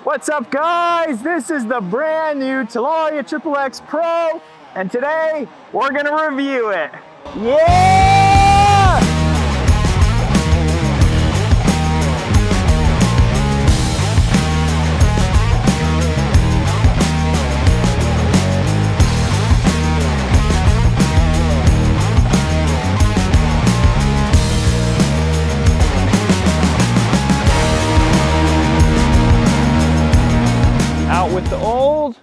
What's up, guys? This is the brand new Talaria XXX Pro, and today we're gonna review it. Yeah! With the old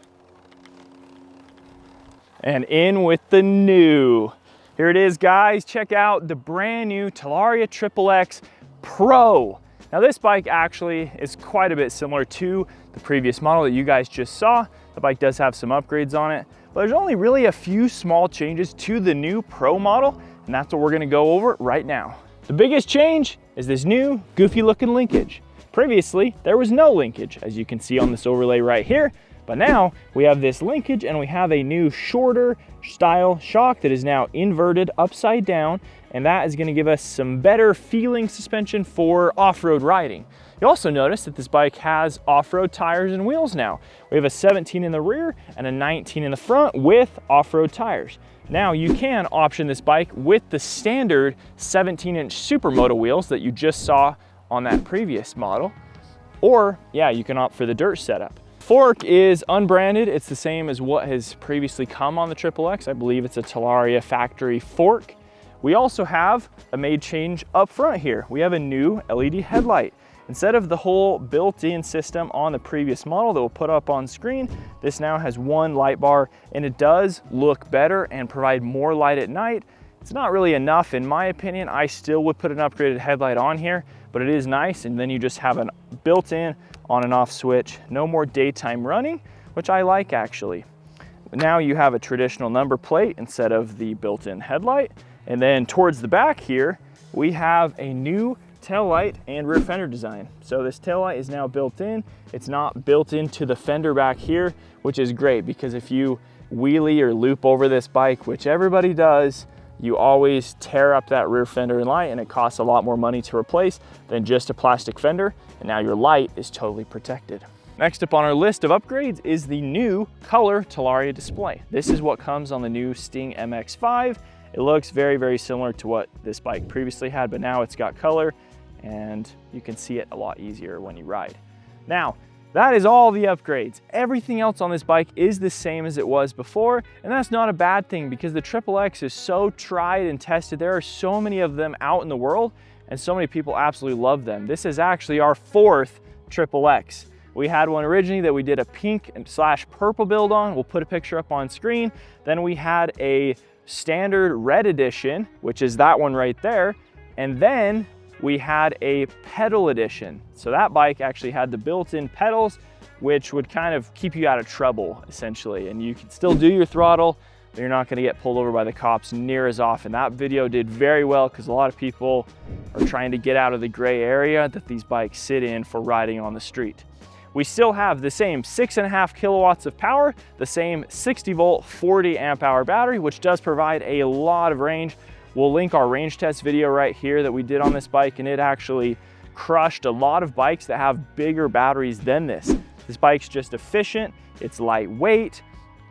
and in with the new. Here it is, guys. Check out the brand new Talaria XXX Pro. Now this bike actually is quite a bit similar to the previous model that you guys just saw. The bike does have some upgrades on it, but there's only really a few small changes to the new Pro model, and that's what we're gonna go over right now. The biggest change is this new goofy looking linkage. Previously, there was no linkage, as you can see on this overlay right here, but now we have this linkage and we have a new shorter style shock that is now inverted upside down, and that is gonna give us some better feeling suspension for off-road riding. You also notice that this bike has off-road tires and wheels now. We have a 17 in the rear and a 19 in the front with off-road tires. Now you can option this bike with the standard 17-inch Supermoto wheels that you just saw on that previous model, or yeah, you can opt for the dirt setup. Fork is unbranded. It's the same as what has previously come on the XXX. I believe it's a Talaria factory fork. We also have a made change up front here. We have a new LED headlight. Instead of the whole built-in system on the previous model that we'll put up on screen, this now has one light bar, and it does look better and provide more light at night. It's not really enough in my opinion. I still would put an upgraded headlight on here, but it is nice, and then you just have a built-in on and off switch. No more daytime running, which I like actually. Now you have a traditional number plate instead of the built-in headlight. And then towards the back here, we have a new tail light and rear fender design. So this tail light is now built in. It's not built into the fender back here, which is great because if you wheelie or loop over this bike, which everybody does, you always tear up that rear fender and light, and it costs a lot more money to replace than just a plastic fender, and now your light is totally protected. Next up on our list of upgrades is the new color Talaria display. This is what comes on the new Sting MX5. It looks very, very similar to what this bike previously had, but now it's got color, and you can see it a lot easier when you ride. Now, that is all the upgrades. Everything else on this bike is the same as it was before, and that's not a bad thing because the XXX is so tried and tested. There are so many of them out in the world, and so many people absolutely love them. This is actually our fourth XXX. We had one originally that we did a pink / purple build on. We'll put a picture up on screen. Then we had a standard red edition, which is that one right there, and then we had a pedal edition. So that bike actually had the built-in pedals, which would kind of keep you out of trouble essentially. And you can still do your throttle, but you're not gonna get pulled over by the cops near as often. That video did very well because a lot of people are trying to get out of the gray area that these bikes sit in for riding on the street. We still have the same 6.5 kilowatts of power, the same 60 volt, 40 amp hour battery, which does provide a lot of range. We'll link our range test video right here that we did on this bike, and it actually crushed a lot of bikes that have bigger batteries than this. This bike's just efficient, it's lightweight,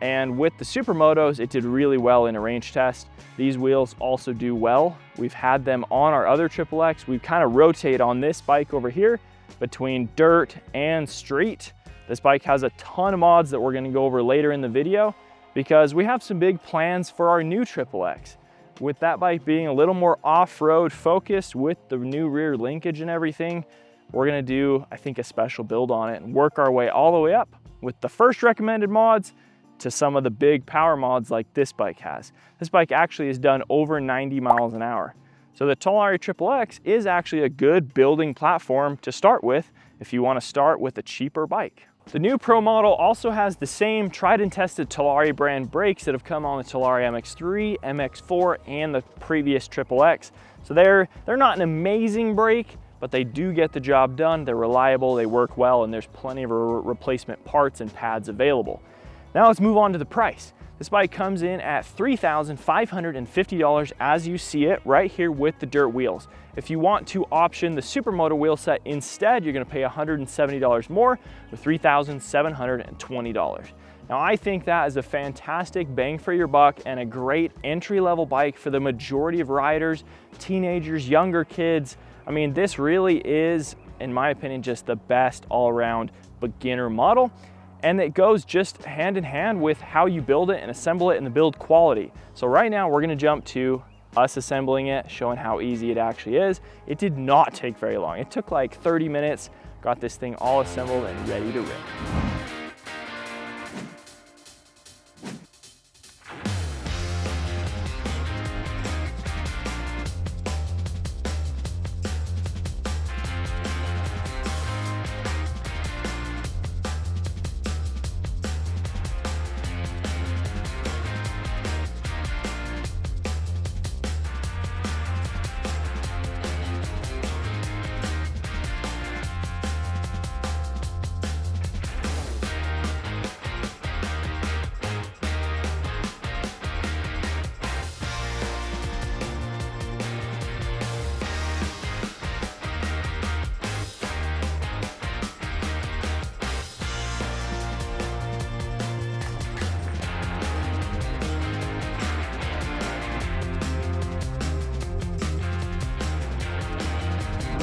and with the Supermotos, it did really well in a range test. These wheels also do well. We've had them on our other XXX. We kind of rotate on this bike over here between dirt and street. This bike has a ton of mods that we're gonna go over later in the video because we have some big plans for our new XXX. With that bike being a little more off-road focused with the new rear linkage and everything, we're gonna do, I think, a special build on it and work our way all the way up with the first recommended mods to some of the big power mods like this bike has. This bike actually has done over 90 miles an hour. So the Talaria XXX is actually a good building platform to start with if you wanna start with a cheaper bike. The new Pro model also has the same tried and tested Talaria brand brakes that have come on the Talaria MX3, MX4, and the previous XXX. So they're not an amazing brake, but they do get the job done. They're reliable, they work well, and there's plenty of replacement parts and pads available. Now let's move on to the price. This bike comes in at $3,550 as you see it right here with the dirt wheels. If you want to option the Supermoto wheel set instead, you're gonna pay $170 more with $3,720. Now I think that is a fantastic bang for your buck and a great entry-level bike for the majority of riders, teenagers, younger kids. I mean, this really is, in my opinion, just the best all-around beginner model. And it goes just hand in hand with how you build it and assemble it and the build quality. So right now we're gonna jump to us assembling it, showing how easy it actually is. It did not take very long. It took like 30 minutes, got this thing all assembled and ready to rip.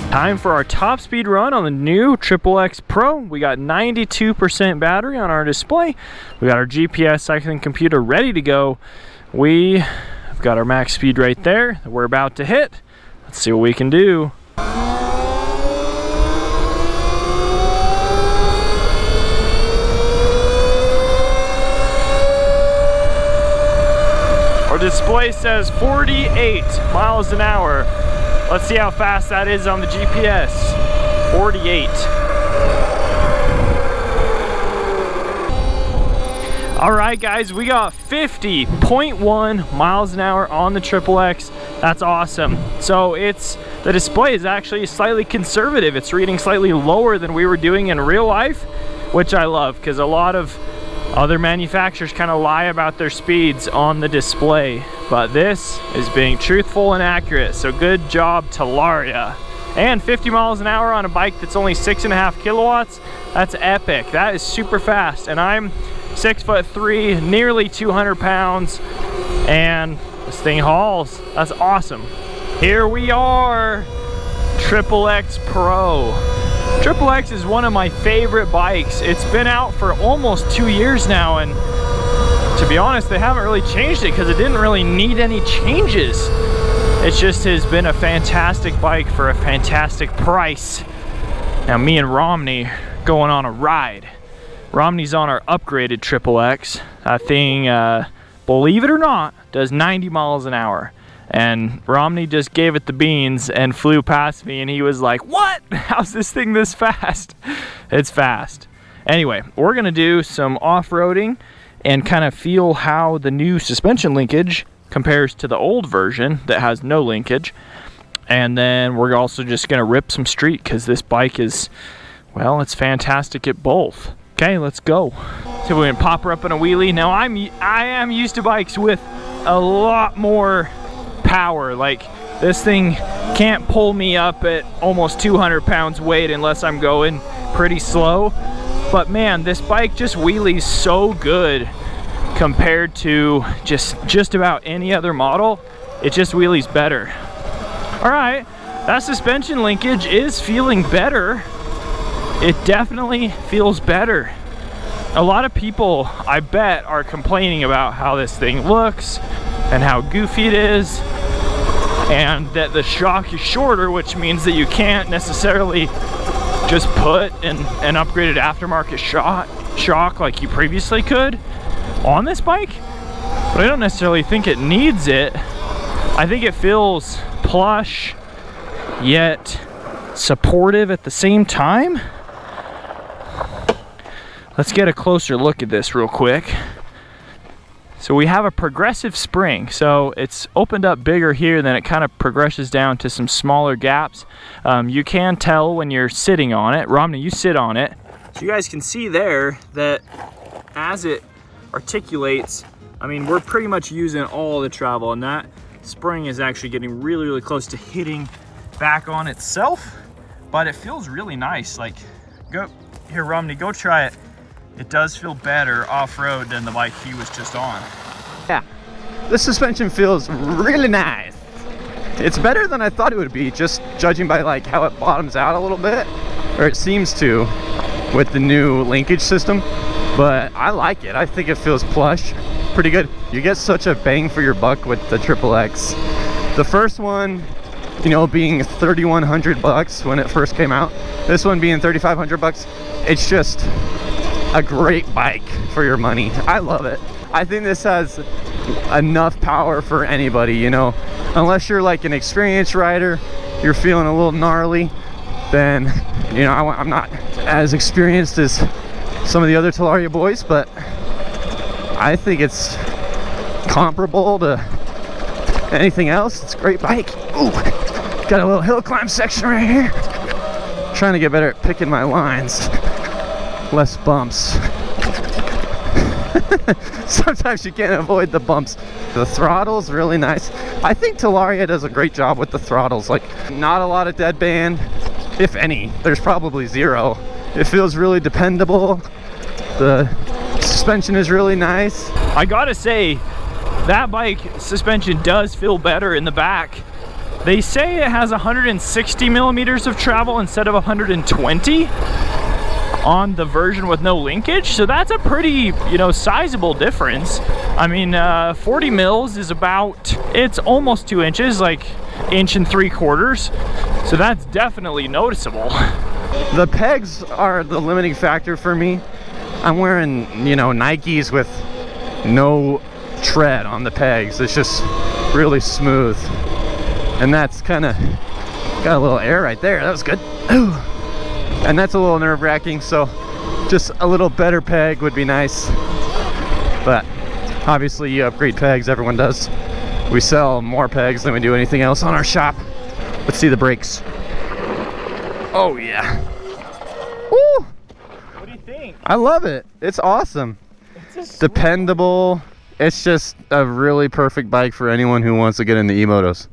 Time for our top speed run on the new XXX Pro. We got 92% battery on our display. We got our GPS cycling computer ready to go. We have got our max speed right there that we're about to hit. Let's see what we can do. Our display says 48 miles an hour. Let's see how fast that is on the GPS. 48. All right, guys, we got 50.1 miles an hour on the XXX. That's awesome. So the display is actually slightly conservative. It's reading slightly lower than we were doing in real life, which I love because a lot of other manufacturers kind of lie about their speeds on the display, but this is being truthful and accurate, so good job, Talaria. And 50 miles an hour on a bike that's only 6.5 kilowatts, that's epic. That is super fast, and I'm 6'3", nearly 200 pounds, and this thing hauls. That's awesome. Here we are, XXX Pro. XXX is one of my favorite bikes. It's been out for almost 2 years now, and to be honest, they haven't really changed it because it didn't really need any changes. It just has been a fantastic bike for a fantastic price. Now me and Romney going on a ride. Romney's on our upgraded XXX. That thing, believe it or not, does 90 miles an hour. And Romney just gave it the beans and flew past me, and he was like, "What? How's this thing this fast?" It's fast. Anyway, we're gonna do some off-roading and kind of feel how the new suspension linkage compares to the old version that has no linkage. And then we're also just gonna rip some street because this bike is, well, it's fantastic at both. Okay, let's go. So we're gonna pop her up in a wheelie. Now I am used to bikes with a lot more power. Like, this thing can't pull me up at almost 200 pounds weight unless I'm going pretty slow. But man, this bike just wheelies so good compared to just about any other model. It just wheelies better. All right, that suspension linkage is feeling better. It definitely feels better. A lot of people, I bet, are complaining about how this thing looks and how goofy it is, and that the shock is shorter, which means that you can't necessarily just put an upgraded aftermarket shock like you previously could on this bike. But I don't necessarily think it needs it. I think it feels plush yet supportive at the same time. Let's get a closer look at this real quick. So we have a progressive spring, so it's opened up bigger here, then it kind of progresses down to some smaller gaps. You can tell when you're sitting on it. Romney, you sit on it. So you guys can see there that as it articulates. I mean, we're pretty much using all the travel, and that spring is actually getting really, really close to hitting back on itself, but it feels really nice. Like, go here, Romney, go try it. It does feel better off-road than the bike he was just on. Yeah, the suspension feels really nice. It's better than I thought it would be, just judging by like how it bottoms out a little bit, or it seems to with the new linkage system. But I like it. I think it feels plush, pretty good. You get such a bang for your buck with the XXX. The first one, you know, being 3,100 bucks when it first came out. This one being 3,500 bucks. It's just a great bike for your money. I love it. I think this has enough power for anybody, you know, unless you're like an experienced rider, you're feeling a little gnarly, then, you know, I'm not as experienced as some of the other Talaria boys, but I think it's comparable to anything else. It's a great bike. Ooh, got a little hill climb section right here. Trying to get better at picking my lines. Less bumps. Sometimes you can't avoid the bumps. The throttle's really nice. I think Talaria does a great job with the throttles. Like, not a lot of deadband, if any. There's probably zero. It feels really dependable. The suspension is really nice. I gotta say, that bike suspension does feel better in the back. They say it has 160 millimeters of travel instead of 120 on the version with no linkage, so that's a pretty, you know, sizable difference. I mean, 40 mils is about, it's almost 2 inches, like 1.75 inches, so that's definitely noticeable. The pegs are the limiting factor for me. I'm wearing, you know, Nikes with no tread on the pegs. It's just really smooth, and that's kind of got a little air right there. That was good. Ooh. And that's a little nerve-wracking, so just a little better peg would be nice. But obviously you upgrade pegs, everyone does. We sell more pegs than we do anything else on our shop. Let's see the brakes. Oh yeah. Woo! What do you think? I love it. It's awesome. It's dependable. It's just a really perfect bike for anyone who wants to get into e-motos.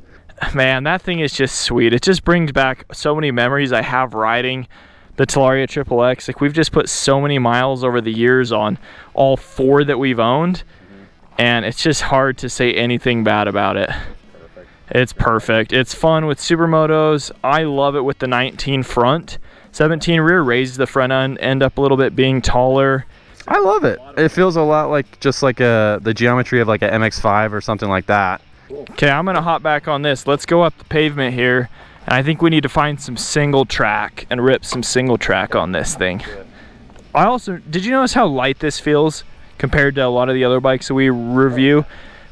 Man, that thing is just sweet. It just brings back so many memories I have riding the Talaria XXX. Like, we've just put so many miles over the years on all 4 that we've owned, and it's just hard to say anything bad about it. Perfect. It's perfect. It's fun with supermotos. I love it with the 19 front. 17 rear raises the front end up a little bit, being taller. I love it. It feels a lot like just like the geometry of like a MX5 or something like that. Okay, I'm gonna hop back on this. Let's go up the pavement here, and I think we need to find some single track and rip some single track on this thing. I also, did you notice how light this feels compared to a lot of the other bikes that we review?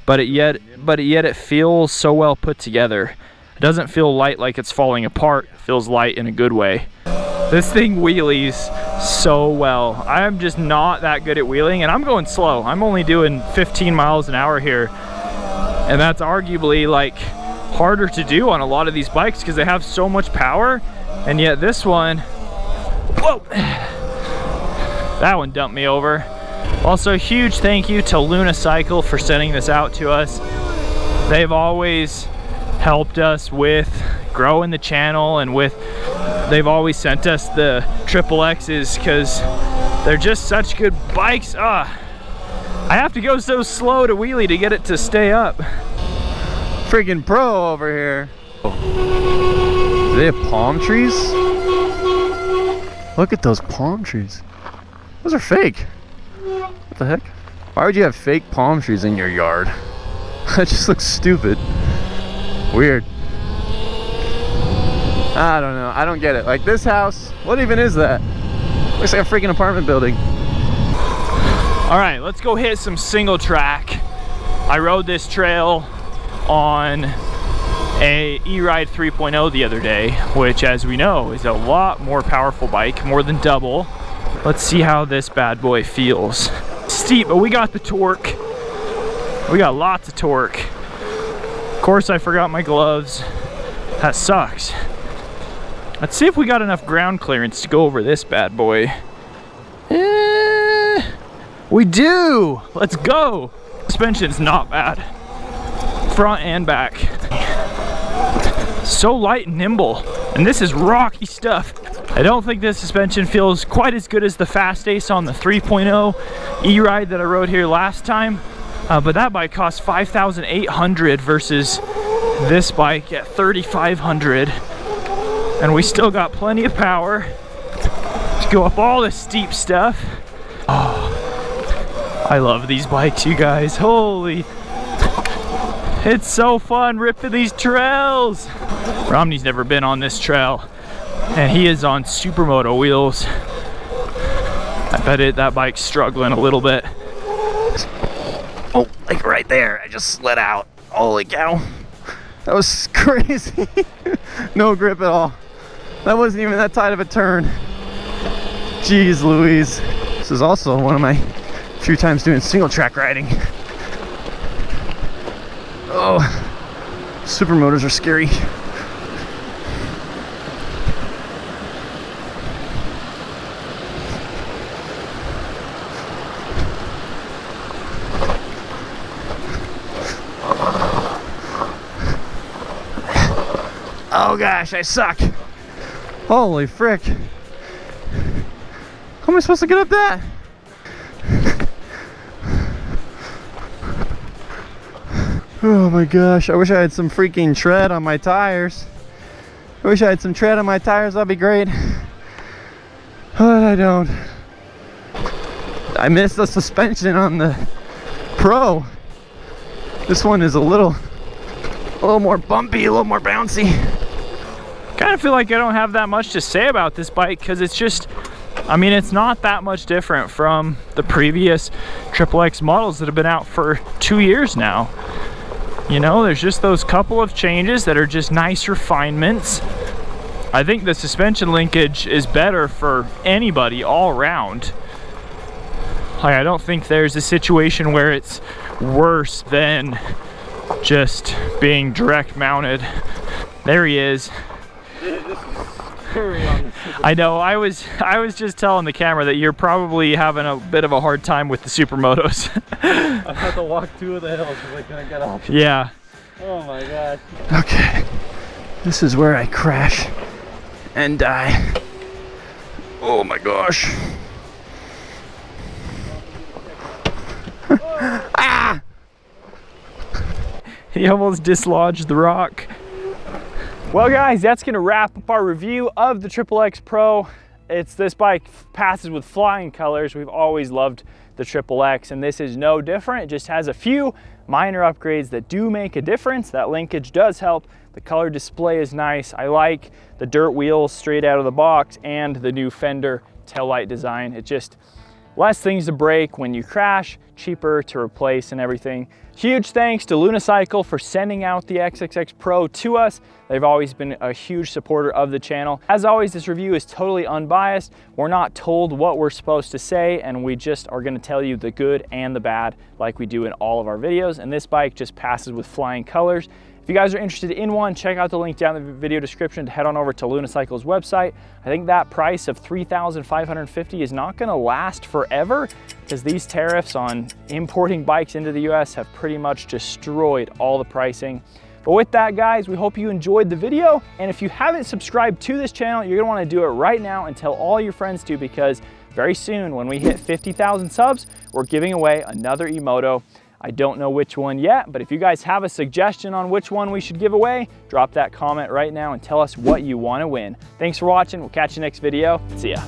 But yet it feels so well put together. It doesn't feel light like it's falling apart. It feels light in a good way. This thing wheelies so well. I'm just not that good at wheeling, and I'm going slow. I'm only doing 15 miles an hour here. And that's arguably like harder to do on a lot of these bikes because they have so much power, and yet this one, whoa, that one dumped me over. Also, huge thank you to Luna Cycle for sending this out to us. They've always helped us with growing the channel, and they've always sent us the XXXs because they're just such good bikes. I have to go so slow to wheelie to get it to stay up. Freaking pro over here. Do they have palm trees? Look at those palm trees. Those are fake. What the heck? Why would you have fake palm trees in your yard? That just looks stupid. Weird. I don't know. I don't get it. Like, this house, what even is that? Looks like a freaking apartment building. All right, let's go hit some single track. I rode this trail on a Eride 3.0 the other day, which, as we know, is a lot more powerful bike, more than double. Let's see how this bad boy feels. Steep, but we got the torque. We got lots of torque. Of course, I forgot my gloves. That sucks. Let's see if we got enough ground clearance to go over this bad boy. We do! Let's go! Suspension's not bad. Front and back. So light and nimble. And this is rocky stuff. I don't think this suspension feels quite as good as the Fastace on the 3.0 E-Ride that I rode here last time. But that bike costs $5,800 versus this bike at $3,500. And we still got plenty of power to go up all this steep stuff. Oh, I love these bikes, you guys. Holy. It's so fun ripping these trails. Romney's never been on this trail, and he is on supermoto wheels. I bet that bike's struggling a little bit. Oh, like right there, I just slid out. Holy cow. That was crazy. No grip at all. That wasn't even that tight of a turn. Jeez Louise. This is also one of my few times doing single track riding. Oh, supermotors are scary. Oh gosh, I suck. Holy frick. How am I supposed to get up that? Oh my gosh, I wish I had some freaking tread on my tires. I wish I had some tread on my tires, that'd be great. But I don't. I missed the suspension on the Pro. This one is a little more bumpy, a little more bouncy. Kind of feel like I don't have that much to say about this bike because it's just, I mean, it's not that much different from the previous XXX models that have been out for 2 years now. You know, there's just those couple of changes that are just nice refinements. I think the suspension linkage is better for anybody all around. Like, I don't think there's a situation where it's worse than just being direct mounted. There he is. I know, I was just telling the camera that you're probably having a bit of a hard time with the supermotos. I have to walk 2 of the hills because I couldn't get up. Yeah. Oh my god. Okay, this is where I crash and die. Oh my gosh. Ah! He almost dislodged the rock. Well guys, that's gonna wrap up our review of the XXX Pro. This bike passes with flying colors. We've always loved the XXX, and this is no different. It just has a few minor upgrades that do make a difference. That linkage does help. The color display is nice. I like the dirt wheels straight out of the box and the new fender taillight design. It just less things to break when you crash, cheaper to replace and everything. Huge thanks to Lunicycle for sending out the XXX Pro to us. They've always been a huge supporter of the channel. As always, this review is totally unbiased. We're not told what we're supposed to say, and we just are gonna tell you the good and the bad like we do in all of our videos. And this bike just passes with flying colors. If you guys are interested in one, check out the link down in the video description to head on over to Lunicycle's website. I think that price of $3,550 is not gonna last forever because these tariffs on importing bikes into the US have pretty much destroyed all the pricing. But with that, guys, we hope you enjoyed the video. And if you haven't subscribed to this channel, you're gonna wanna do it right now and tell all your friends to, because very soon when we hit 50,000 subs, we're giving away another eMoto. I don't know which one yet, but if you guys have a suggestion on which one we should give away, drop that comment right now and tell us what you want to win. Thanks for watching. We'll catch you next video. See ya.